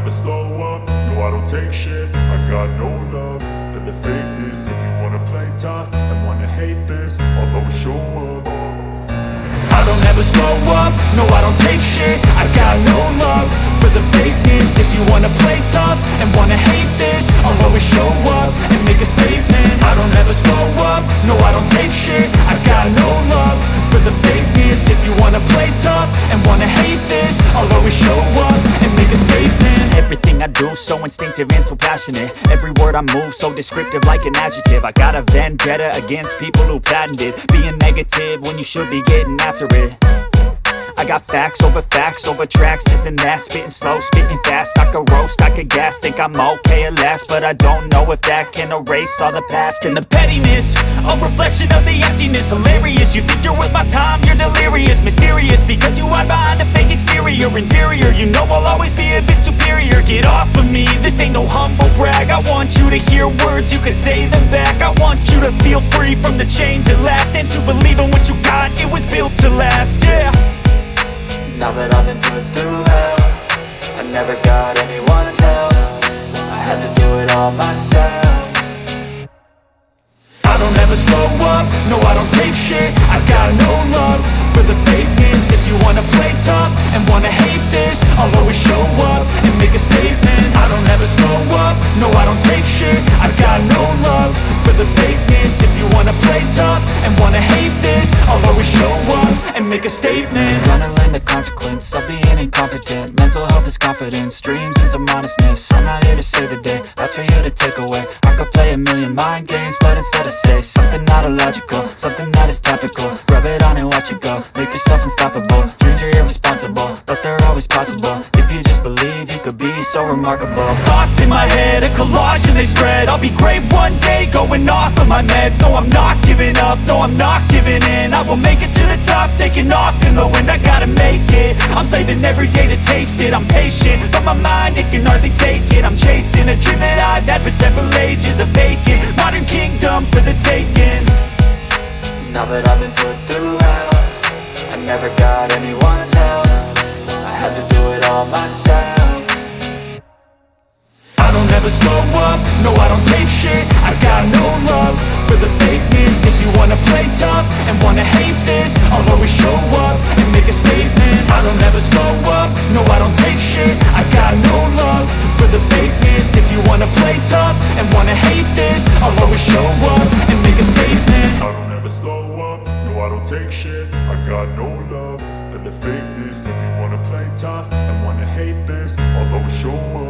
never slow up, no I don't take shit. I got no love for the fakeness. If you wanna play tough and wanna hate this, I'll always show up. I don't ever slow up, no I don't take shit. I got no love for the fakeness. If you wanna play tough and wanna hate this, I'll always show up and make a statement. I don't ever slow up, no I don't take shit. I got no love for the fakeness. If you wanna play tough and wanna hate this, I'll always show up and make a statement. Everything I do so instinctive and so passionate. Every word I move so descriptive like an adjective. I got a vendetta against people who patented being negative when you should be getting after it. I got facts over tracks, this and that. Spitting slow, spitting fast. I could roast, I could gas. Think I'm okay at last, but I don't know if that can erase all the past. And the pettiness, a reflection of the emptiness. Hilarious, you think you're worth my time, you're delirious. Mysterious, because you hide behind a fake exterior. Inferior, you know I'll always be a bit superior. Get off of me, this ain't no humble brag. I want you to hear words, you can say them back. I want you to feel free from the chains at last, and to believe in what you got, it was built to last, yeah. Now that I've been put through hell, I never got anyone's help. I had to do it all myself. I don't ever slow up, no I don't take shit. I got no love for the fakeness. If you wanna play tough and wanna hate this, I'll always show up and make a statement. I don't ever slow up, no I don't take shit. I got no love for the fakeness. If you wanna play tough and wanna hate this, I'll always show up and make a statement. Gonna learn the consequence of being incompetent. Mental health is confidence, dreams and some honestness. I'm not here to save the day, that's for you to take away. I could play a million mind games, but instead I say something not illogical, something that is topical. Rub it on and watch it go, make yourself unstoppable. Dreams are irresponsible, but they're always possible. If you just believe, you could be so remarkable. Thoughts in my head, a collage and they spread. I'll be great one day, going off of my meds. No, I'm not giving up, no, I'm not giving in. I will make it to the top, taking off in the wind. I gotta make it, I'm saving every day to taste it. I'm patient, but my mind, it can hardly take it. I'm chasing a dream that I've had for several ages. A vacant, modern kingdom for the taking. Now that I've been put through hell, I never got anyone's help. I had to do it all myself. I don't ever slow up, no I don't take shit. I got no love for the fakeness. If you wanna play tough and wanna hate this, I'll always show up and make a statement. I don't ever slow up, no I don't take shit. I got no love for the fakeness. If you wanna play tough and wanna hate this, I'll always show up and make a statement. I don't ever slow up, no I don't take shit. I got no love for the fakeness. If you wanna play tough and wanna hate this, I'll always show up